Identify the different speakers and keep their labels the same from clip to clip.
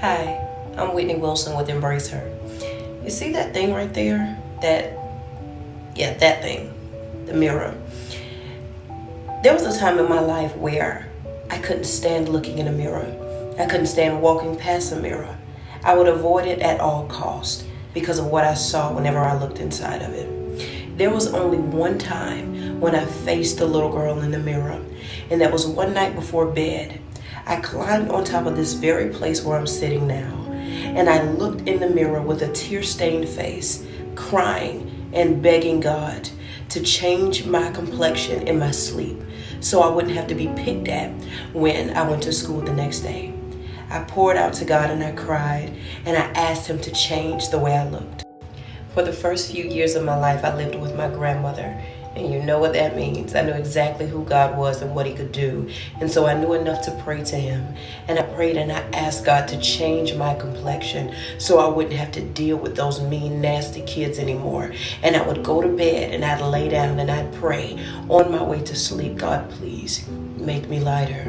Speaker 1: Hi, I'm Whitney Wilson with Embrace Her. You see that thing right there? That thing, the mirror. There was a time in my life where I couldn't stand looking in a mirror. I couldn't stand walking past a mirror. I would avoid it at all costs because of what I saw whenever I looked inside of it. There was only one time when I faced the little girl in the mirror, and that was one night before bed. I climbed on top of this very place where I'm sitting now, and I looked in the mirror with a tear-stained face, crying and begging God to change my complexion in my sleep so I wouldn't have to be picked at when I went to school the next day. I poured out to God and I cried, and I asked Him to change the way I looked. For the first few years of my life, I lived with my grandmother, and you know what that means. I knew exactly who God was and what He could do, and so I knew enough to pray to Him. And I prayed and I asked God to change my complexion so I wouldn't have to deal with those mean, nasty kids anymore. And I would go to bed and I'd lay down and I'd pray on my way to sleep, God, please make me lighter.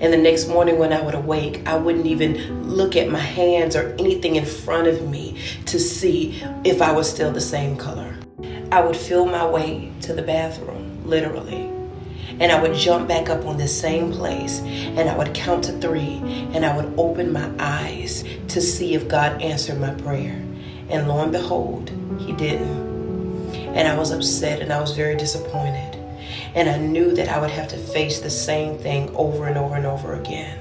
Speaker 1: And the next morning when I would awake, I wouldn't even look at my hands or anything in front of me to see if I was still the same color. I would feel my way to the bathroom, literally. And I would jump back up on the same place, and I would count to 3, and I would open my eyes to see if God answered my prayer. And lo and behold, He didn't. And I was upset and I was very disappointed. And I knew that I would have to face the same thing over and over and over again.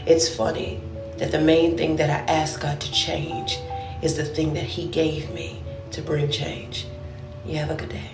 Speaker 1: It's funny that the main thing that I asked God to change is the thing that He gave me to bring change. You have a good day.